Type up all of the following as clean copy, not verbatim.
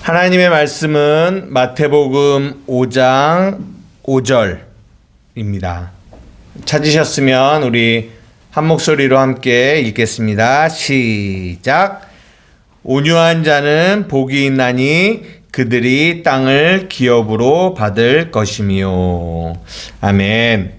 하나님의 말씀은 마태복음 5장 5절입니다. 찾으셨으면 우리 한 목소리로 함께 읽겠습니다. 시작. 온유한 자는 복이 있나니 그들이 땅을 기업으로 받을 것이며. 아멘.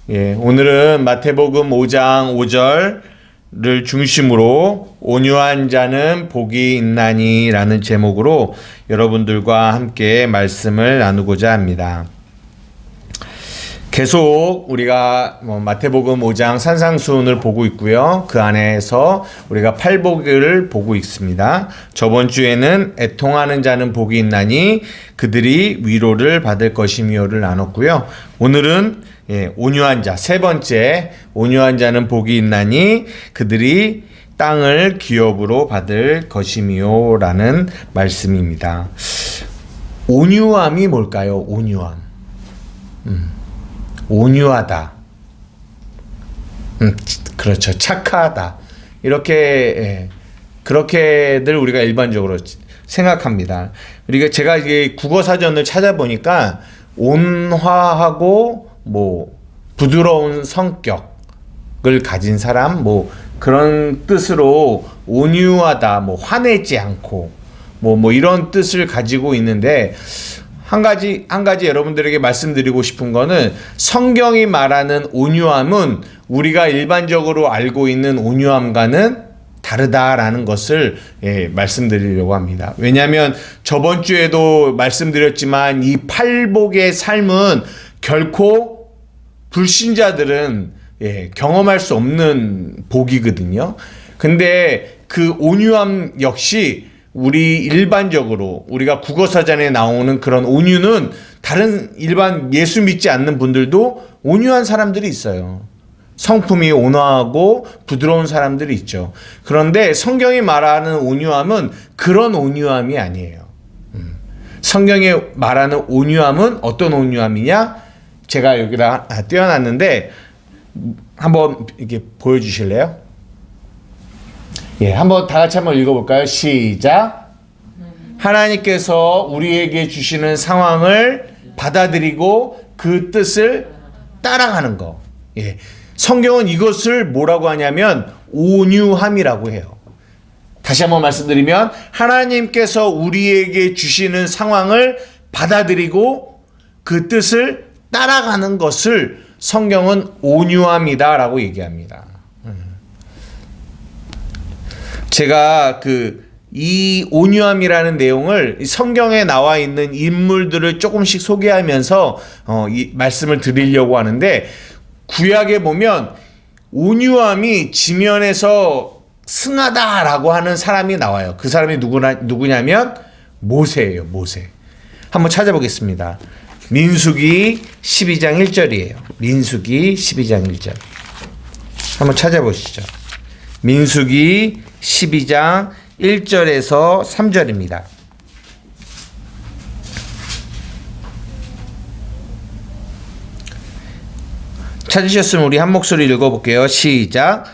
예, 오늘은 마태복음 5장 5절을 중심으로 온유한 자는 복이 있나니 라는 제목으로 여러분들과 함께 말씀을 나누고자 합니다. 계속 우리가 마태복음 5장 산상수훈을 보고 있고요. 그 안에서 우리가 팔복을 보고 있습니다. 저번 주에는 애통하는 자는 복이 있나니 그들이 위로를 받을 것이며를 나눴고요. 오늘은 온유한 자, 세 번째, 온유한 자는 복이 있나니 그들이 땅을 기업으로 받을 것이며 라는 말씀입니다. 온유함이 뭘까요? 온유함. 온유하다. 그렇죠. 착하다. 이렇게, 그렇게들 우리가 일반적으로 생각합니다. 그리고 제가 이게 국어사전을 찾아보니까 온화하고 부드러운 성격을 가진 사람, 그런 뜻으로 온유하다, 화내지 않고, 이런 뜻을 가지고 있는데, 한 가지 여러분들에게 말씀드리고 싶은 거는 성경이 말하는 온유함은 우리가 일반적으로 알고 있는 온유함과는 다르다라는 것을 말씀드리려고 합니다. 왜냐하면 저번 주에도 말씀드렸지만 이 팔복의 삶은 결코 불신자들은 경험할 수 없는 복이거든요. 근데 그 온유함 역시 우리 일반적으로 우리가 국어사전에 나오는 그런 온유는 다른 일반 예수 믿지 않는 분들도 온유한 사람들이 있어요. 성품이 온화하고 부드러운 사람들이 있죠. 그런데 성경이 말하는 온유함은 그런 온유함이 아니에요. 성경이 말하는 온유함은 어떤 온유함이냐? 제가 여기다 띄워놨는데 한번 이렇게 보여주실래요? 한번 다 같이 한번 읽어볼까요? 시작. 하나님께서 우리에게 주시는 상황을 받아들이고 그 뜻을 따라가는 거. 성경은 이것을 뭐라고 하냐면 온유함이라고 해요. 다시 한번 말씀드리면 하나님께서 우리에게 주시는 상황을 받아들이고 그 뜻을 따라가는 것을 성경은 온유함이다라고 얘기합니다. 제가 이 온유함이라는 내용을 성경에 나와 있는 인물들을 조금씩 소개하면서 이 말씀을 드리려고 하는데, 구약에 보면 온유함이 지면에서 승하다라고 하는 사람이 나와요. 그 사람이 누구냐면 모세예요. 모세. 한번 찾아보겠습니다. 민수기 12장 1절이에요. 민수기 12장 1절. 한번 찾아보시죠. 민수기 12장 1절에서 3절입니다. 찾으셨으면 우리 한 목소리 읽어볼게요. 시작.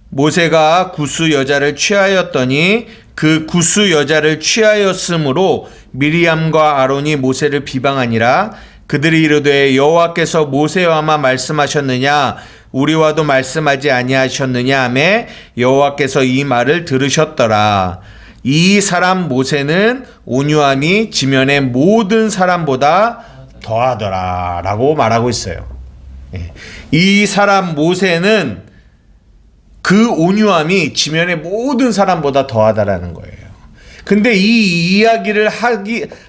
모세가 구스 여자를 취하였더니 그 구스 여자를 취하였으므로 미리암과 아론이 모세를 비방하니라. 그들이 이르되 여호와께서 모세와만 말씀하셨느냐 우리와도 말씀하지 아니하셨느냐 하매 여호와께서 이 말을 들으셨더라. 이 사람 모세는 온유함이 지면의 모든 사람보다 더하더라 라고 말하고 있어요. 이 사람 모세는 그 온유함이 지면의 모든 사람보다 더하다라는 거예요. 근데 이 이야기를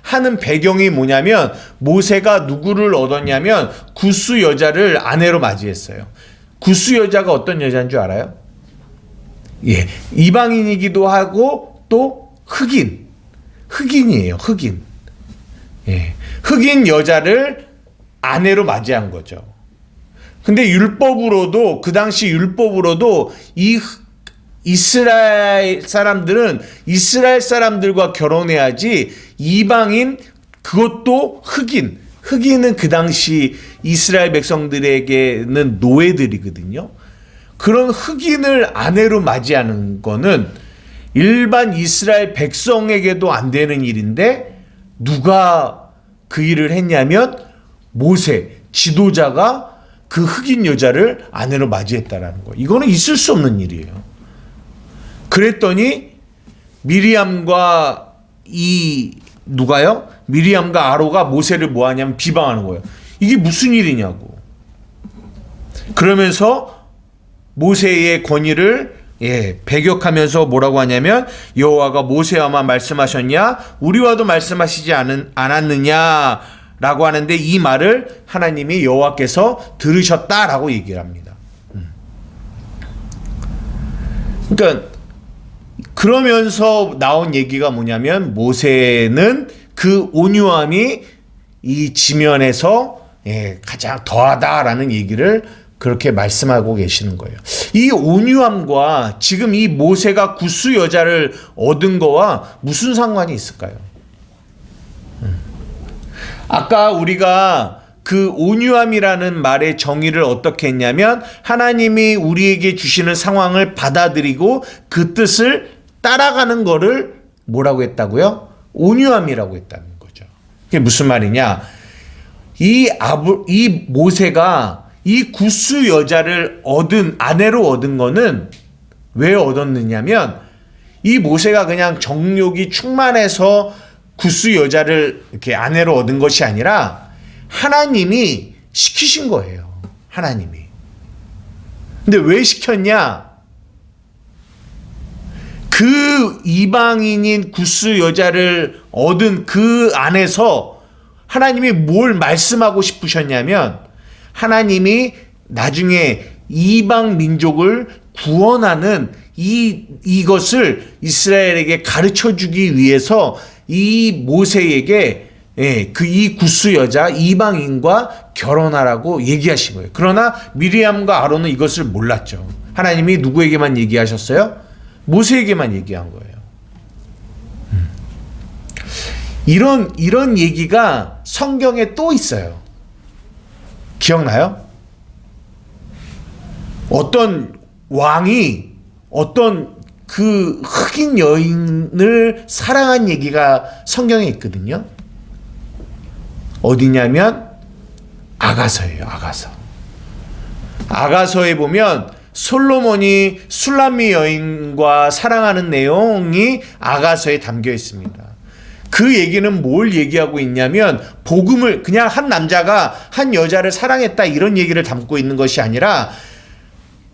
하는 배경이 뭐냐면 모세가 누구를 얻었냐면 구스 여자를 아내로 맞이했어요. 구스 여자가 어떤 여자인 줄 알아요? 이방인이기도 하고 또 흑인이에요. 흑인. 흑인 여자를 아내로 맞이한 거죠. 근데 율법으로도 그 당시 율법으로도 이 이스라엘 사람들은 이스라엘 사람들과 결혼해야지 이방인 그것도 흑인은 그 당시 이스라엘 백성들에게는 노예들이거든요. 그런 흑인을 아내로 맞이하는 거는 일반 이스라엘 백성에게도 안 되는 일인데 누가 그 일을 했냐면 모세, 지도자가 그 흑인 여자를 아내로 맞이했다라는 거예요. 이거는 있을 수 없는 일이에요. 그랬더니 미리암과 누가요? 미리암과 아로가 모세를 뭐 하냐면 비방하는 거예요. 이게 무슨 일이냐고. 그러면서 모세의 권위를 배격하면서 뭐라고 하냐면 여호와가 모세와만 말씀하셨냐? 우리와도 말씀하시지 않았느냐? 라고 하는데 이 말을 하나님이 여호와께서 들으셨다라고 얘기를 합니다. 그러니까 그러면서 나온 얘기가 뭐냐면 모세는 그 온유함이 이 지면에서 가장 더하다라는 얘기를 그렇게 말씀하고 계시는 거예요. 이 온유함과 지금 이 모세가 구스 여자를 얻은 거와 무슨 상관이 있을까요? 아까 우리가 그 온유함이라는 말의 정의를 어떻게 했냐면 하나님이 우리에게 주시는 상황을 받아들이고 그 뜻을 따라가는 거를 뭐라고 했다고요? 온유함이라고 했다는 거죠. 그게 무슨 말이냐? 이 모세가 이 구스 여자를 아내로 얻은 거는 왜 얻었느냐면 이 모세가 그냥 정욕이 충만해서 구스 여자를 이렇게 아내로 얻은 것이 아니라 하나님이 시키신 거예요. 하나님이. 근데 왜 시켰냐? 그 이방인인 구스 여자를 얻은 그 안에서 하나님이 뭘 말씀하고 싶으셨냐면 하나님이 나중에 이방 민족을 구원하는 이것을 이스라엘에게 가르쳐 주기 위해서 이 모세에게 이 구스 여자 이방인과 결혼하라고 얘기하신 거예요. 그러나 미리암과 아론은 이것을 몰랐죠. 하나님이 누구에게만 얘기하셨어요? 모세에게만 얘기한 거예요. 이런 얘기가 성경에 또 있어요. 기억나요? 어떤 왕이 어떤 그 흑인 여인을 사랑한 얘기가 성경에 있거든요. 어디냐면 아가서예요. 아가서에 보면 솔로몬이 술람미 여인과 사랑하는 내용이 아가서에 담겨 있습니다. 그 얘기는 뭘 얘기하고 있냐면 복음을 그냥 한 남자가 한 여자를 사랑했다 이런 얘기를 담고 있는 것이 아니라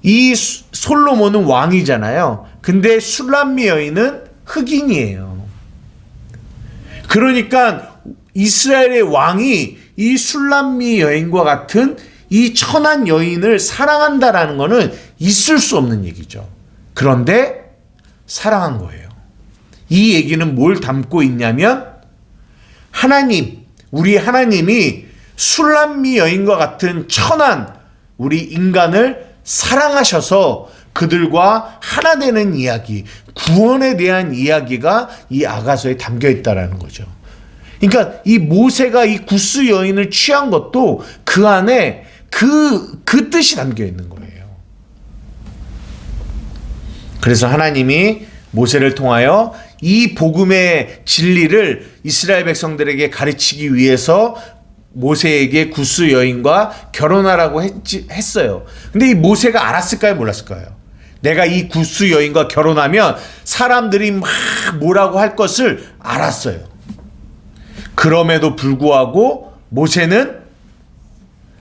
이 솔로몬은 왕이잖아요. 근데 술람미 여인은 흑인이에요. 그러니까 이스라엘의 왕이 이 술람미 여인과 같은 이 천한 여인을 사랑한다라는 것은 있을 수 없는 얘기죠. 그런데 사랑한 거예요. 이 얘기는 뭘 담고 있냐면 우리 하나님이 술람미 여인과 같은 천한 우리 인간을 사랑하셔서 그들과 하나 되는 이야기, 구원에 대한 이야기가 이 아가서에 담겨 있다라는 거죠. 그러니까 이 모세가 이 구스 여인을 취한 것도 그 안에 그 뜻이 담겨 있는 거예요. 그래서 하나님이 모세를 통하여 이 복음의 진리를 이스라엘 백성들에게 가르치기 위해서 모세에게 구스 여인과 결혼하라고 했어요. 근데 이 모세가 알았을까요? 몰랐을까요? 내가 이 구스 여인과 결혼하면 사람들이 막 뭐라고 할 것을 알았어요. 그럼에도 불구하고 모세는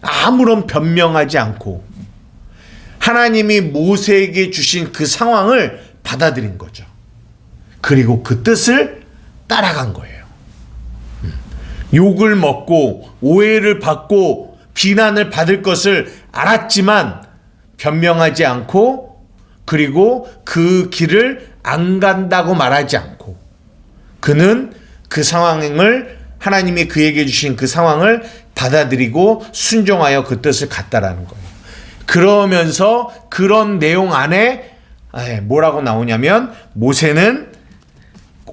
아무런 변명하지 않고 하나님이 모세에게 주신 그 상황을 받아들인 거죠. 그리고 그 뜻을 따라간 거예요. 욕을 먹고 오해를 받고 비난을 받을 것을 알았지만 변명하지 않고 그리고 그 길을 안 간다고 말하지 않고 그는 그 상황을 하나님이 그에게 주신 그 상황을 받아들이고 순종하여 그 뜻을 갔다라는 거예요. 그러면서 그런 내용 안에 뭐라고 나오냐면 모세는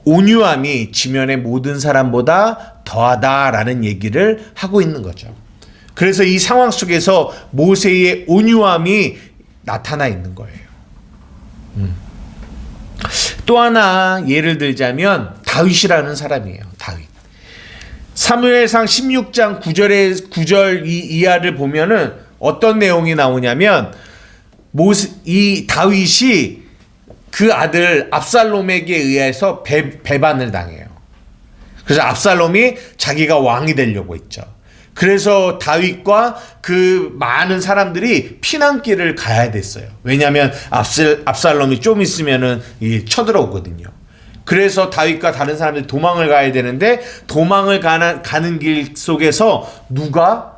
온유함이 지면의 모든 사람보다 더하다라는 얘기를 하고 있는 거죠. 그래서 이 상황 속에서 모세의 온유함이 나타나 있는 거예요. 또 하나 예를 들자면 다윗이라는 사람이에요. 다윗. 사무엘상 16장 9절 이하를 보면은 어떤 내용이 나오냐면 이 다윗이 그 아들 압살롬에게 의해서 배반을 당해요. 그래서 압살롬이 자기가 왕이 되려고 했죠. 그래서 다윗과 그 많은 사람들이 피난길을 가야 됐어요. 왜냐하면 압살롬이 좀 있으면은 쳐들어오거든요. 그래서 다윗과 다른 사람들이 도망을 가야 되는데 도망을 가는 길 속에서 누가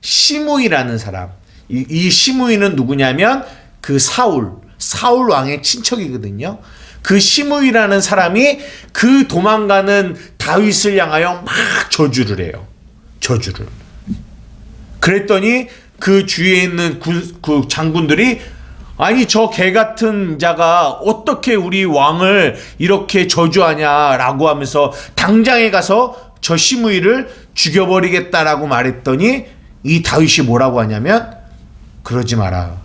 시므이라는 사람, 이 시므이는 누구냐면 그 사울 왕의 친척이거든요. 그 시므이라는 사람이 그 도망가는 다윗을 향하여 막 저주를 해요. 저주를. 그랬더니 그 주위에 있는 그 장군들이 아니 저 개 같은 자가 어떻게 우리 왕을 이렇게 저주하냐라고 하면서 당장에 가서 저 시므이를 죽여버리겠다라고 말했더니 이 다윗이 뭐라고 하냐면 그러지 마라.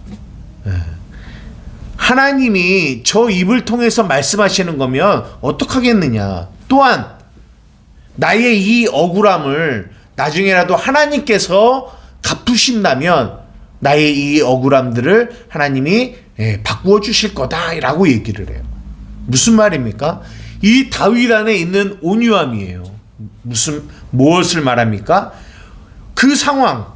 하나님이 저 입을 통해서 말씀하시는 거면 어떡하겠느냐. 또한 나의 이 억울함을 나중에라도 하나님께서 갚으신다면 나의 이 억울함들을 하나님이 바꾸어 주실 거다라고 얘기를 해요. 무슨 말입니까? 이 다윗 안에 있는 온유함이에요. 무엇을 말합니까? 그 상황,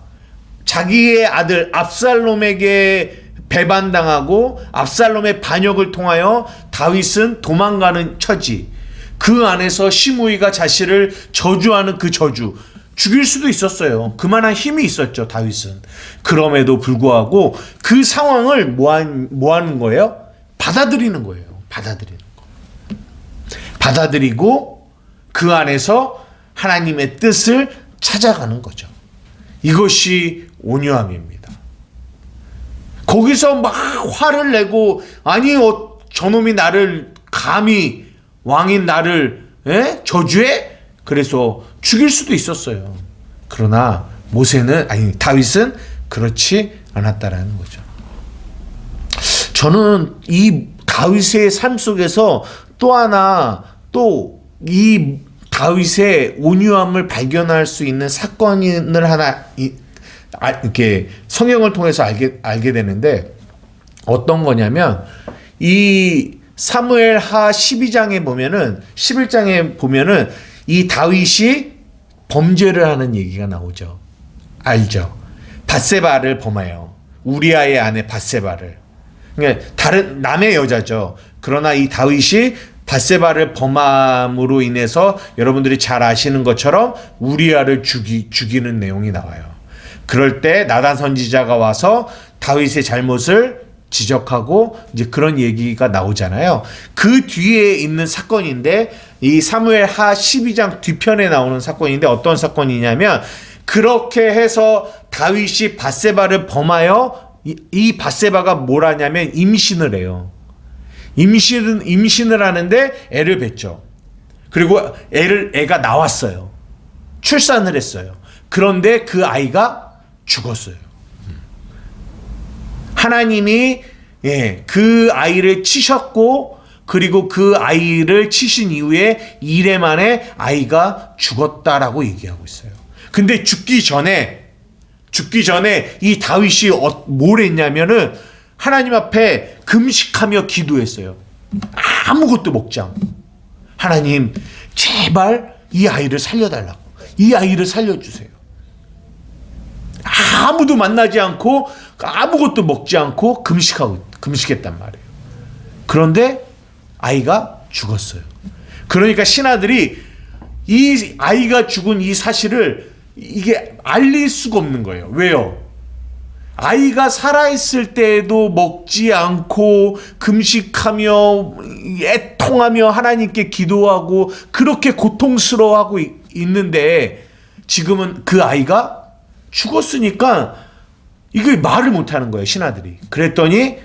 자기의 아들 압살롬에게 배반당하고 압살롬의 반역을 통하여 다윗은 도망가는 처지, 그 안에서 시므이가 자신을 저주하는 그 저주, 죽일 수도 있었어요. 그만한 힘이 있었죠, 다윗은. 그럼에도 불구하고 그 상황을 뭐 하는 거예요? 받아들이는 거예요. 받아들이는 거. 받아들이고 그 안에서 하나님의 뜻을 찾아가는 거죠. 이것이 온유함입니다. 거기서 막 화를 내고 아니 저놈이 나를 감히 왕인 나를 저주해? 그래서 죽일 수도 있었어요. 그러나 다윗은 그렇지 않았다라는 거죠. 저는 이 다윗의 삶 속에서 또 하나 이 다윗의 온유함을 발견할 수 있는 사건을 하나 이렇게 성경을 통해서 알게 되는데 어떤 거냐면 이 사무엘하 12장에 보면은 11장에 보면은 이 다윗이 범죄를 하는 얘기가 나오죠. 알죠? 밧세바를 범해요. 우리아의 아내 밧세바를. 그러니까 다른 남의 여자죠. 그러나 이 다윗이 밧세바를 범함으로 인해서 여러분들이 잘 아시는 것처럼 우리아를 죽이는 내용이 나와요. 그럴 때 나단 선지자가 와서 다윗의 잘못을 지적하고 이제 그런 얘기가 나오잖아요. 그 뒤에 있는 사건인데 이 사무엘하 12장 뒤편에 나오는 사건인데 어떤 사건이냐면 그렇게 해서 다윗이 밧세바를 범하여 이 밧세바가 뭘 하냐면 임신을 해요. 임신을 하는데 애를 뱄죠. 그리고 애가 나왔어요. 출산을 했어요. 그런데 그 아이가 죽었어요. 하나님이 그 아이를 치셨고 그리고 그 아이를 치신 이후에 이래 만에 아이가 죽었다라고 얘기하고 있어요. 근데 죽기 전에 이 다윗이 뭘 했냐면은 하나님 앞에 금식하며 기도했어요. 아무것도 먹지 않고 하나님 제발 이 아이를 살려달라고, 이 아이를 살려주세요. 아무도 만나지 않고 아무것도 먹지 않고 금식했단 말이에요. 그런데 아이가 죽었어요. 그러니까 신하들이 이 아이가 죽은 이 사실을 이게 알릴 수가 없는 거예요. 왜요? 아이가 살아있을 때에도 먹지 않고 금식하며 애통하며 하나님께 기도하고 그렇게 고통스러워하고 있는데 지금은 그 아이가 죽었으니까 이걸 말을 못하는 거예요, 신하들이. 그랬더니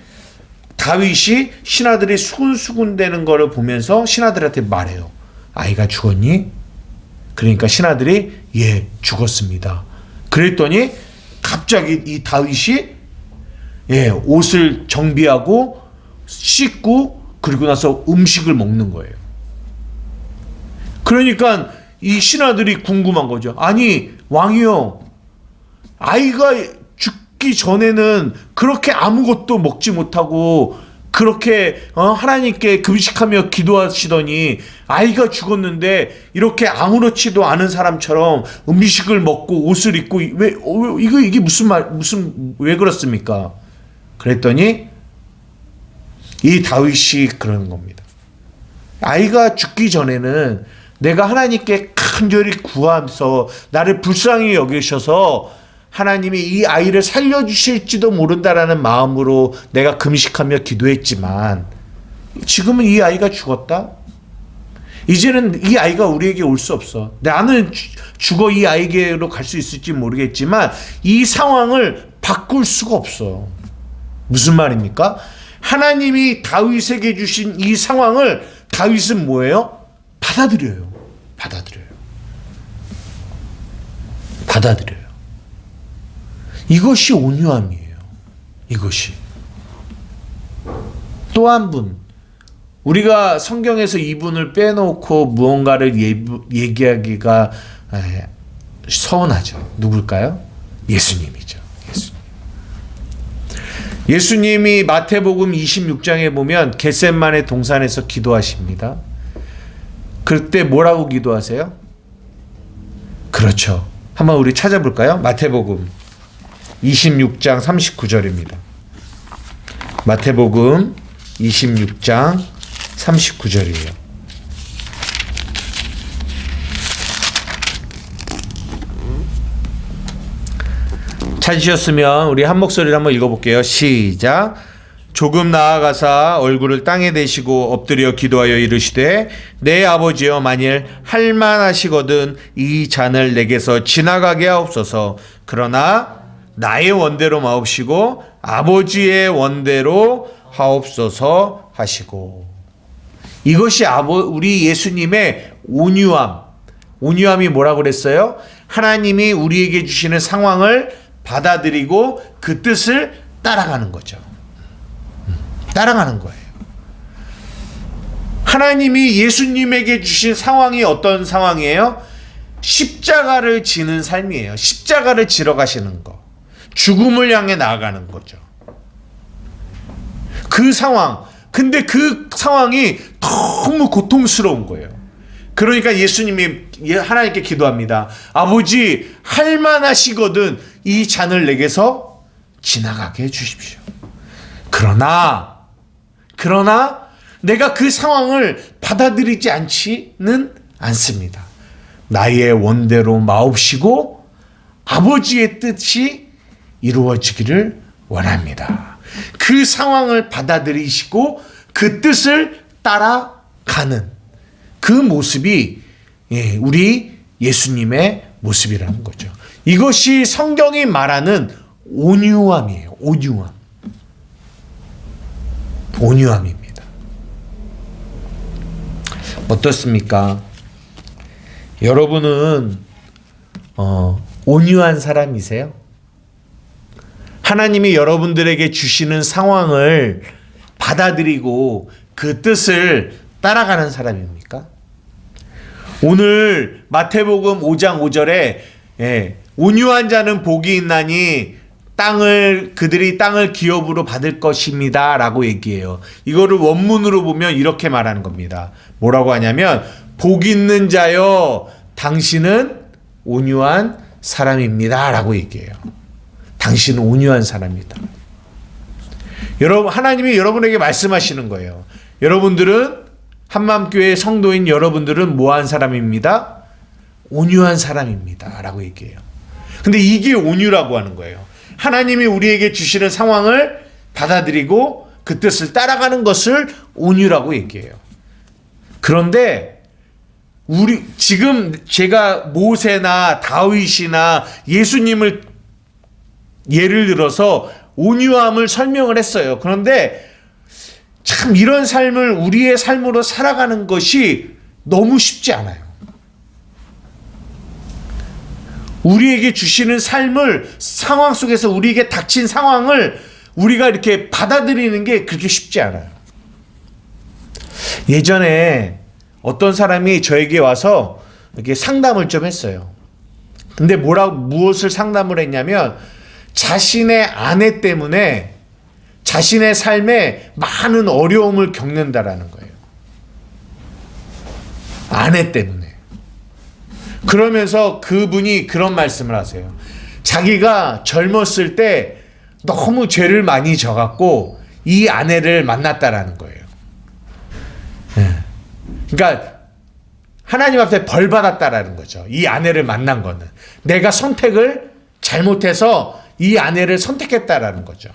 다윗이 신하들이 수군수군 되는 거를 보면서 신하들한테 말해요. 아이가 죽었니? 그러니까 신하들이 예, 죽었습니다. 그랬더니 갑자기 이 다윗이 옷을 정비하고 씻고 그리고 나서 음식을 먹는 거예요. 그러니까 이 신하들이 궁금한 거죠. 아니 왕이요, 아이가 죽기 전에는 그렇게 아무것도 먹지 못하고 그렇게 하나님께 금식하며 기도하시더니 아이가 죽었는데 이렇게 아무렇지도 않은 사람처럼 음식을 먹고 옷을 입고 이게 왜 그렇습니까? 그랬더니 이 다윗이 그러는 겁니다. 아이가 죽기 전에는 내가 하나님께 간절히 구하면서 나를 불쌍히 여기셔서 하나님이 이 아이를 살려주실지도 모른다라는 마음으로 내가 금식하며 기도했지만 지금은 이 아이가 죽었다? 이제는 이 아이가 우리에게 올 수 없어. 나는 죽어 이 아이에게로 갈 수 있을지 모르겠지만 이 상황을 바꿀 수가 없어. 무슨 말입니까? 하나님이 다윗에게 주신 이 상황을 다윗은 뭐예요? 받아들여요. 이것이 온유함이에요. 이것이. 또 한 분, 우리가 성경에서 이분을 빼놓고 무언가를 얘기하기가 서운하죠. 누굴까요? 예수님이죠. 예수님이 마태복음 26장에 보면 겟셋마네 동산에서 기도하십니다. 그때 뭐라고 기도하세요? 그렇죠. 한번 우리 찾아볼까요? 마태복음 26장 39절입니다. 마태복음 26장 39절이에요. 찾으셨으면 우리 한 목소리로 한번 읽어볼게요. 시작. 조금 나아가사 얼굴을 땅에 대시고 엎드려 기도하여 이르시되 내 아버지여 만일 할만하시거든 이 잔을 내게서 지나가게 하옵소서. 그러나 나의 원대로 마옵시고 아버지의 원대로 하옵소서 하시고. 이것이 우리 예수님의 온유함이 뭐라고 그랬어요? 하나님이 우리에게 주시는 상황을 받아들이고 그 뜻을 따라가는 거죠. 따라가는 거예요. 하나님이 예수님에게 주신 상황이 어떤 상황이에요? 십자가를 지는 삶이에요. 십자가를 지러 가시는 거. 죽음을 향해 나아가는 거죠. 그 상황. 근데 그 상황이 너무 고통스러운 거예요. 그러니까 예수님이 하나님께 기도합니다. 아버지, 할만하시거든 이 잔을 내게서 지나가게 해주십시오. 그러나 내가 그 상황을 받아들이지 않지는 않습니다. 나의 원대로 마옵시고 아버지의 뜻이 이루어지기를 원합니다. 그 상황을 받아들이시고 그 뜻을 따라가는 그 모습이 우리 예수님의 모습이라는 거죠. 이것이 성경이 말하는 온유함이에요. 온유함입니다. 어떻습니까? 여러분은 온유한 사람이세요? 하나님이 여러분들에게 주시는 상황을 받아들이고 그 뜻을 따라가는 사람입니까? 오늘 마태복음 5장 5절에 온유한 자는 복이 있나니 그들이 땅을 기업으로 받을 것입니다 라고 얘기해요. 이거를 원문으로 보면 이렇게 말하는 겁니다. 뭐라고 하냐면 복 있는 자여 당신은 온유한 사람입니다 라고 얘기해요. 당신은 온유한 사람이다. 여러분, 하나님이 여러분에게 말씀하시는 거예요. 여러분들은 한마음교회 성도인 여러분들은 뭐한 사람입니다? 온유한 사람입니다 라고 얘기해요. 근데 이게 온유라고 하는 거예요. 하나님이 우리에게 주시는 상황을 받아들이고 그 뜻을 따라가는 것을 온유라고 얘기해요. 그런데 지금 제가 모세나 다윗이나 예수님을 예를 들어서 온유함을 설명을 했어요. 그런데 참 이런 삶을 우리의 삶으로 살아가는 것이 너무 쉽지 않아요. 우리에게 주시는 삶을 상황 속에서 우리에게 닥친 상황을 우리가 이렇게 받아들이는 게 그렇게 쉽지 않아요. 예전에 어떤 사람이 저에게 와서 이렇게 상담을 좀 했어요. 근데 무엇을 상담을 했냐면 자신의 아내 때문에 자신의 삶에 많은 어려움을 겪는다라는 거예요. 아내 때문에. 그러면서 그분이 그런 말씀을 하세요. 자기가 젊었을 때 너무 죄를 많이 져갖고 이 아내를 만났다라는 거예요. 그러니까 하나님 앞에 벌 받았다라는 거죠. 이 아내를 만난 거는 내가 선택을 잘못해서 이 아내를 선택했다라는 거죠.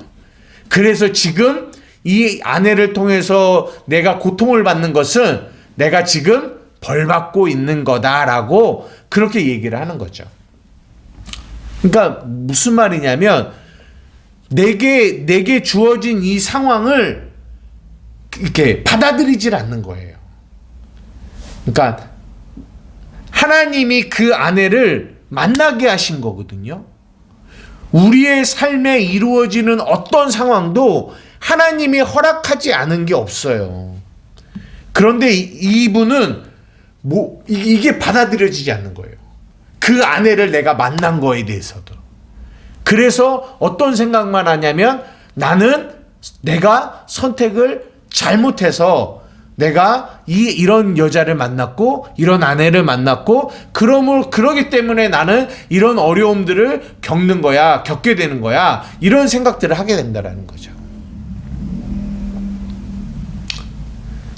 그래서 지금 이 아내를 통해서 내가 고통을 받는 것은 내가 지금 벌 받고 있는 거다라고 그렇게 얘기를 하는 거죠. 그러니까 무슨 말이냐면 내게 주어진 이 상황을 이렇게 받아들이질 않는 거예요. 그러니까 하나님이 그 아내를 만나게 하신 거거든요. 우리의 삶에 이루어지는 어떤 상황도 하나님이 허락하지 않은 게 없어요. 그런데 이분은 이게 받아들여지지 않는 거예요. 그 아내를 내가 만난 거에 대해서도. 그래서 어떤 생각만 하냐면 나는 내가 선택을 잘못해서 내가 이런 여자를 만났고 이런 아내를 만났고 그러기 때문에 나는 이런 어려움들을 겪게 되는 거야. 이런 생각들을 하게 된다라는 거죠.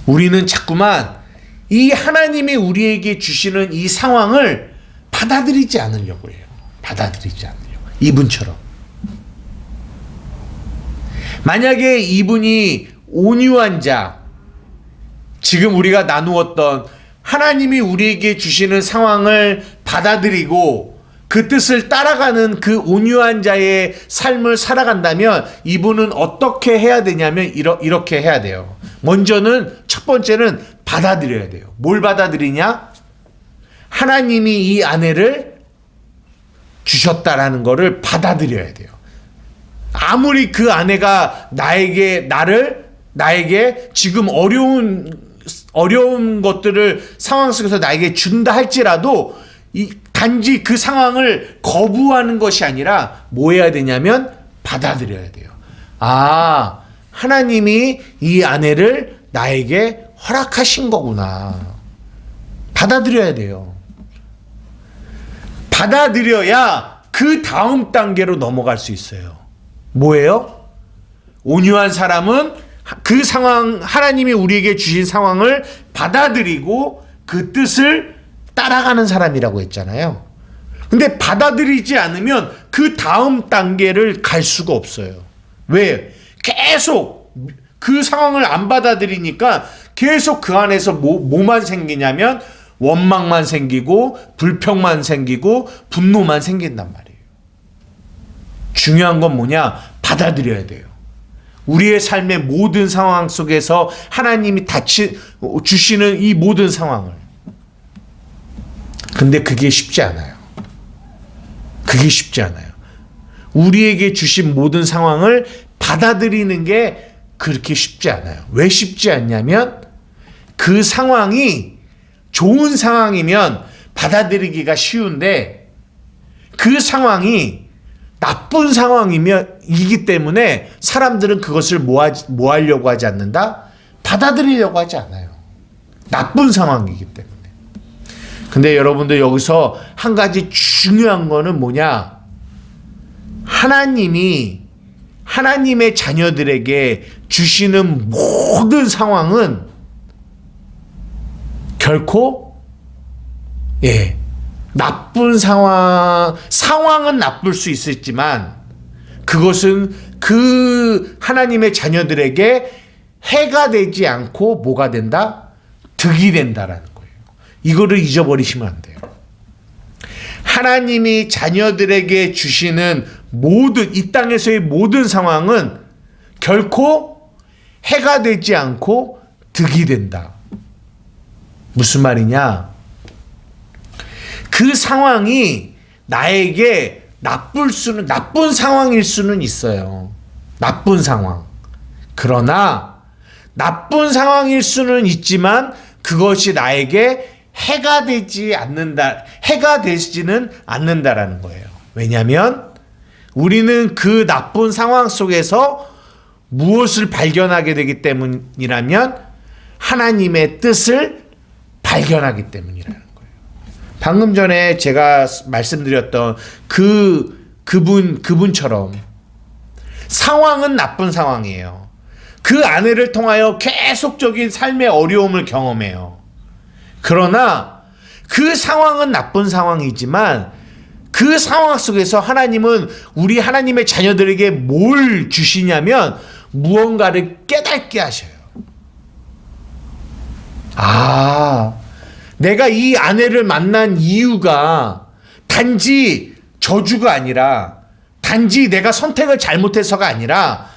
우리는 자꾸만 이 하나님이 우리에게 주시는 이 상황을 받아들이지 않으려고 해요. 받아들이지 않으려고. 이분처럼. 만약에 이분이 온유한 자, 지금 우리가 나누었던 하나님이 우리에게 주시는 상황을 받아들이고 그 뜻을 따라가는 그 온유한 자의 삶을 살아간다면 이분은 어떻게 해야 되냐면 이렇게 해야 돼요. 먼저는 첫 번째는 받아들여야 돼요. 뭘 받아들이냐? 하나님이 이 아내를 주셨다라는 것을 받아들여야 돼요. 아무리 그 아내가 나에게 지금 어려운 것들을 상황 속에서 나에게 준다 할지라도 단지 그 상황을 거부하는 것이 아니라 뭐 해야 되냐면 받아들여야 돼요. 아, 하나님이 이 아내를 나에게 허락하신 거구나. 받아들여야 돼요. 받아들여야 그 다음 단계로 넘어갈 수 있어요. 뭐예요? 온유한 사람은 그 상황, 하나님이 우리에게 주신 상황을 받아들이고 그 뜻을 따라가는 사람이라고 했잖아요. 근데 받아들이지 않으면 그 다음 단계를 갈 수가 없어요. 왜? 계속 그 상황을 안 받아들이니까 계속 그 안에서 뭐만 생기냐면 원망만 생기고 불평만 생기고 분노만 생긴단 말이에요. 중요한 건 뭐냐? 받아들여야 돼요. 우리의 삶의 모든 상황 속에서 하나님이 주시는 이 모든 상황을. 근데 그게 쉽지 않아요. 그게 쉽지 않아요. 우리에게 주신 모든 상황을 받아들이는 게 그렇게 쉽지 않아요. 왜 쉽지 않냐면 그 상황이 좋은 상황이면 받아들이기가 쉬운데 그 상황이 나쁜 상황이기 때문에 사람들은 그것을 뭐 하려고 하지 않는다? 받아들이려고 하지 않아요. 나쁜 상황이기 때문에. 근데 여러분들 여기서 한 가지 중요한 거는 뭐냐? 하나님의 자녀들에게 주시는 모든 상황은 결코 나쁜 상황은 나쁠 수 있었지만 그것은 그 하나님의 자녀들에게 해가 되지 않고 뭐가 된다? 득이 된다라는 거예요. 이거를 잊어버리시면 안 돼요. 하나님이 자녀들에게 주시는 이 땅에서의 모든 상황은 결코 해가 되지 않고 득이 된다. 무슨 말이냐? 그 상황이 나에게 나쁜 상황일 수는 있어요. 나쁜 상황. 그러나 나쁜 상황일 수는 있지만 그것이 나에게 해가 되지는 않는다라는 거예요. 왜냐하면 우리는 그 나쁜 상황 속에서 무엇을 발견하게 되기 때문이라면 하나님의 뜻을 발견하기 때문이라는 거예요. 방금 전에 제가 말씀드렸던 그분처럼 상황은 나쁜 상황이에요. 그 아내를 통하여 계속적인 삶의 어려움을 경험해요. 그러나 그 상황은 나쁜 상황이지만 그 상황 속에서 하나님은 우리 하나님의 자녀들에게 뭘 주시냐면 무언가를 깨닫게 하셔요. 내가 이 아내를 만난 이유가 단지 저주가 아니라, 단지 내가 선택을 잘못해서가 아니라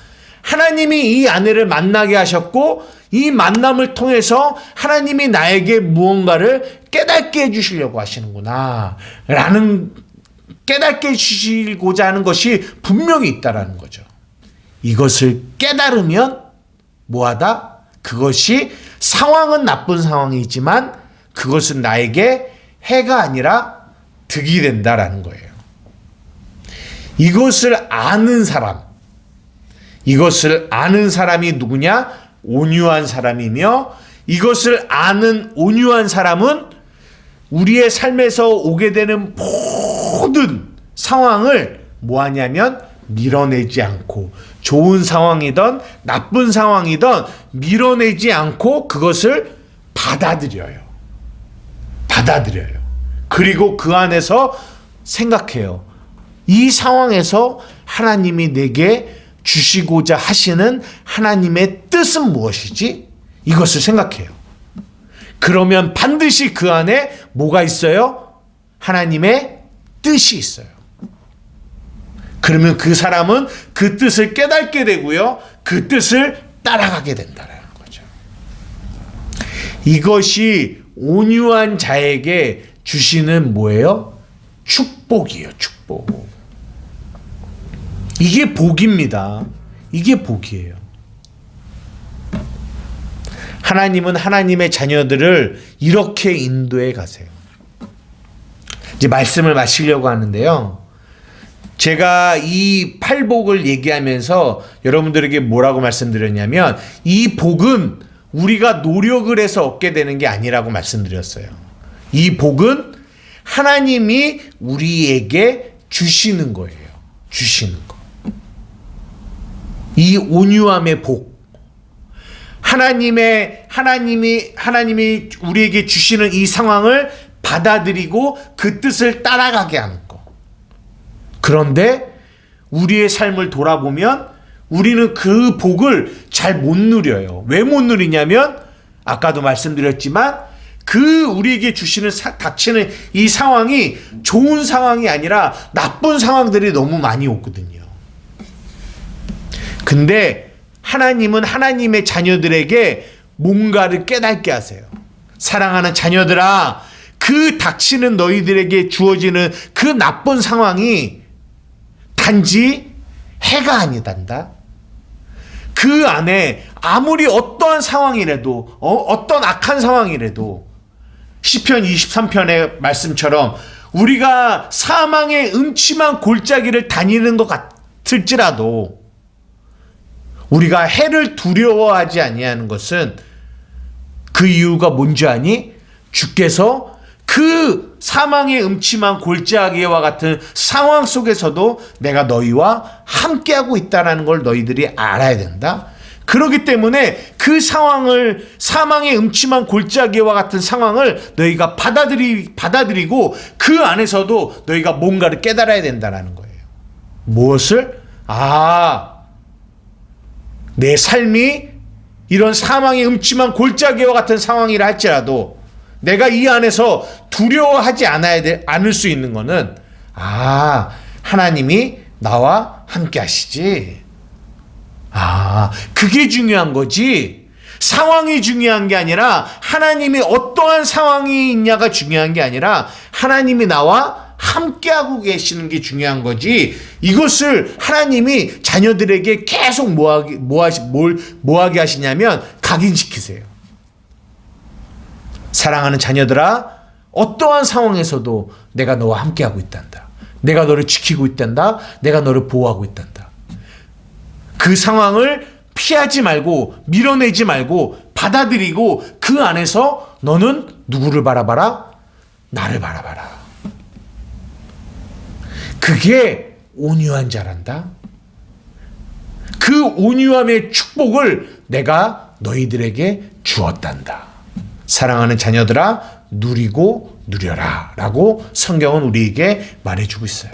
하나님이 이 아내를 만나게 하셨고 이 만남을 통해서 하나님이 나에게 무언가를 깨닫게 해주시려고 하시는구나 라는, 깨닫게 해주시고자 하는 것이 분명히 있다라는 거죠. 이것을 깨달으면 뭐하다? 그것이 상황은 나쁜 상황이지만 그것은 나에게 해가 아니라 득이 된다라는 거예요. 이것을 아는 사람이 누구냐? 온유한 사람이며, 이것을 아는 온유한 사람은 우리의 삶에서 오게 되는 모든 상황을 뭐하냐면 밀어내지 않고, 좋은 상황이든 나쁜 상황이든 밀어내지 않고 그것을 받아들여요. 그리고 그 안에서 생각해요. 이 상황에서 하나님이 내게 주시고자 하시는 하나님의 뜻은 무엇이지? 이것을 생각해요. 그러면 반드시 그 안에 뭐가 있어요? 하나님의 뜻이 있어요. 그러면 그 사람은 그 뜻을 깨닫게 되고요. 그 뜻을 따라가게 된다는 거죠. 이것이 온유한 자에게 주시는 뭐예요? 축복이에요. 축복. 이게 복입니다. 이게 복이에요. 하나님은 하나님의 자녀들을 이렇게 인도해 가세요. 이제 말씀을 마치려고 하는데요. 제가 이 팔복을 얘기하면서 여러분들에게 뭐라고 말씀드렸냐면, 이 복은 우리가 노력을 해서 얻게 되는 게 아니라고 말씀드렸어요. 이 복은 하나님이 우리에게 주시는 거예요. 주시는 거. 이 온유함의 복. 하나님이 우리에게 주시는 이 상황을 받아들이고 그 뜻을 따라가게 하는 거. 그런데 우리의 삶을 돌아보면 우리는 그 복을 잘 못 누려요. 왜 못 누리냐면, 아까도 말씀드렸지만 우리에게 닥치는 이 상황이 좋은 상황이 아니라 나쁜 상황들이 너무 많이 오거든요. 근데 하나님은 하나님의 자녀들에게 뭔가를 깨닫게 하세요. 사랑하는 자녀들아, 그 닥치는 너희들에게 주어지는 그 나쁜 상황이 단지 해가 아니단다. 그 안에 아무리 어떠한 상황이라도, 어떤 악한 상황이라도, 시편 23편의 말씀처럼 우리가 사망의 음침한 골짜기를 다니는 것 같을지라도 우리가 해를 두려워하지 아니하는 것은 그 이유가 뭔지 아니? 주께서 그 사망의 음침한 골짜기와 같은 상황 속에서도 내가 너희와 함께하고 있다는 걸 너희들이 알아야 된다. 그렇기 때문에 그 상황을, 사망의 음침한 골짜기와 같은 상황을 너희가 받아들이고 그 안에서도 너희가 뭔가를 깨달아야 된다는 거예요. 무엇을? 내 삶이 이런 사망의 음침한 골짜기와 같은 상황이라 할지라도 내가 이 안에서 두려워하지 않을 수 있는 것은 하나님이 나와 함께 하시지. 그게 중요한 거지. 상황이 중요한 게 아니라, 하나님이 어떠한 상황이 있냐가 중요한 게 아니라 하나님이 나와 함께하고 계시는 게 중요한 거지. 이것을 하나님이 자녀들에게 계속 뭐하게 하시냐면, 각인시키세요. 사랑하는 자녀들아, 어떠한 상황에서도 내가 너와 함께하고 있단다. 내가 너를 지키고 있단다. 내가 너를 보호하고 있단다. 그 상황을 피하지 말고 밀어내지 말고 받아들이고 그 안에서 너는 누구를 바라봐라? 나를 바라봐라. 그게 온유한 자란다. 그 온유함의 축복을 내가 너희들에게 주었단다. 사랑하는 자녀들아, 누리고 누려라 라고 성경은 우리에게 말해주고 있어요.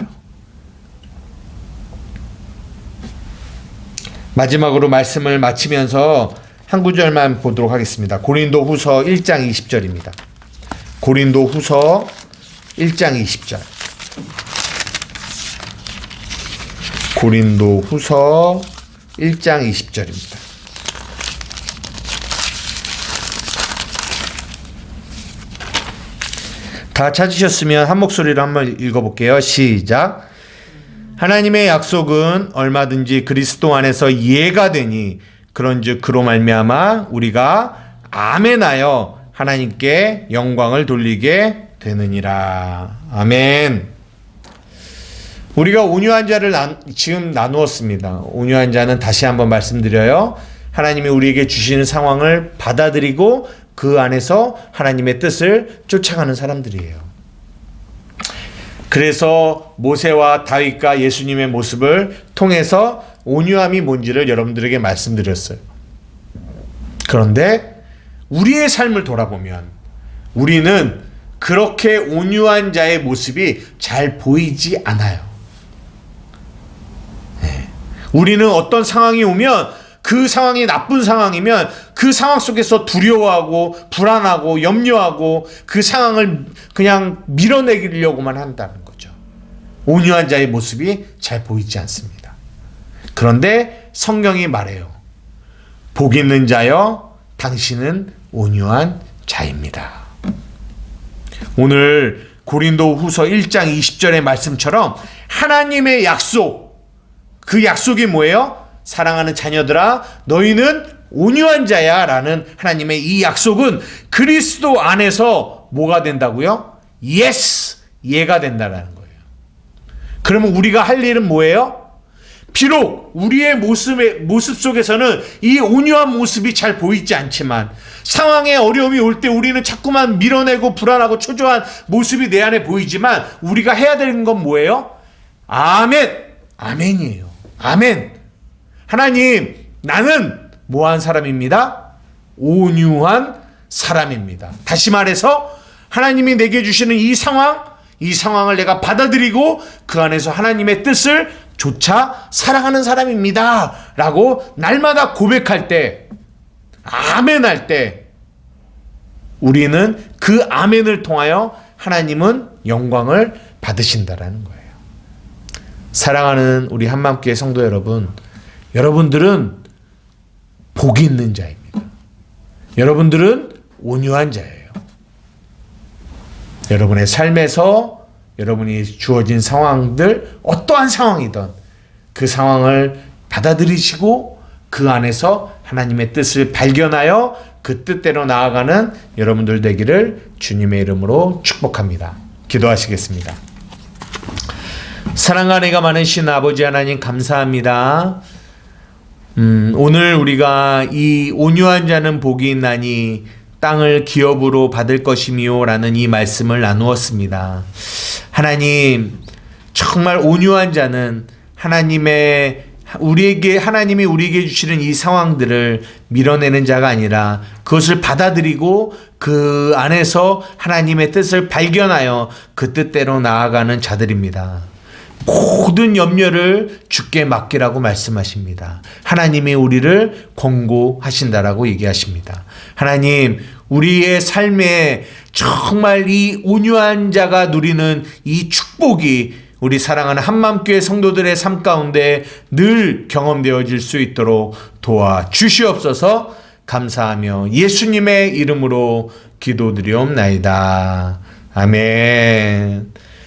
마지막으로 말씀을 마치면서 한 구절만 보도록 하겠습니다. 고린도후서 1장 20절입니다. 고린도후서 1장 20절. 고린도후서 1장 20절입니다. 다 찾으셨으면 한 목소리로 한번 읽어볼게요. 시작. 하나님의 약속은 얼마든지 그리스도 안에서 이해가 되니 그런즉 그로 말미암아 우리가 아멘하여 하나님께 영광을 돌리게 되느니라. 아멘. 우리가 온유한 자를 지금 나누었습니다. 온유한 자는 다시 한번 말씀드려요. 하나님이 우리에게 주시는 상황을 받아들이고 그 안에서 하나님의 뜻을 쫓아가는 사람들이에요. 그래서 모세와 다윗과 예수님의 모습을 통해서 온유함이 뭔지를 여러분들에게 말씀드렸어요. 그런데 우리의 삶을 돌아보면 우리는 그렇게 온유한 자의 모습이 잘 보이지 않아요. 우리는 어떤 상황이 오면 그 상황이 나쁜 상황이면 그 상황 속에서 두려워하고 불안하고 염려하고 그 상황을 그냥 밀어내려고만 한다는 거죠. 온유한 자의 모습이 잘 보이지 않습니다. 그런데 성경이 말해요. 복 있는 자여, 당신은 온유한 자입니다. 오늘 고린도후서 1장 20절의 말씀처럼 하나님의 약속, 그 약속이 뭐예요? 사랑하는 자녀들아, 너희는 온유한 자야 라는 하나님의 이 약속은 그리스도 안에서 뭐가 된다고요? Yes! 예가 된다는 거예요. 그러면 우리가 할 일은 뭐예요? 비록 우리의 모습 속에서는 이 온유한 모습이 잘 보이지 않지만 상황에 어려움이 올 때 우리는 자꾸만 밀어내고 불안하고 초조한 모습이 내 안에 보이지만 우리가 해야 되는 건 뭐예요? 아멘! 아멘이에요. 아멘! 하나님, 나는 뭐한 사람입니다? 온유한 사람입니다. 다시 말해서 하나님이 내게 주시는 이 상황을 내가 받아들이고 그 안에서 하나님의 뜻을 조차 사랑하는 사람입니다. 라고 날마다 고백할 때, 아멘할 때 우리는 그 아멘을 통하여 하나님은 영광을 받으신다라는 거예요. 사랑하는 우리 한마음교회 성도 여러분, 여러분들은 복이 있는 자입니다. 여러분들은 온유한 자예요. 여러분의 삶에서 여러분이 주어진 상황들, 어떠한 상황이든 그 상황을 받아들이시고 그 안에서 하나님의 뜻을 발견하여 그 뜻대로 나아가는 여러분들 되기를 주님의 이름으로 축복합니다. 기도하시겠습니다. 사랑과 은혜가 많으신 아버지 하나님 감사합니다. 오늘 우리가 이 온유한 자는 복이 있나니 땅을 기업으로 받을 것이미요 라는 이 말씀을 나누었습니다. 하나님, 정말 온유한 자는 하나님이 우리에게 주시는 이 상황들을 밀어내는 자가 아니라 그것을 받아들이고 그 안에서 하나님의 뜻을 발견하여 그 뜻대로 나아가는 자들입니다. 모든 염려를 주께 맡기라고 말씀하십니다. 하나님이 우리를 권고하신다라고 얘기하십니다. 하나님, 우리의 삶에 정말 이 온유한 자가 누리는 이 축복이 우리 사랑하는 한마음교회 성도들의 삶 가운데 늘 경험되어질 수 있도록 도와주시옵소서. 감사하며 예수님의 이름으로 기도드리옵나이다. 아멘.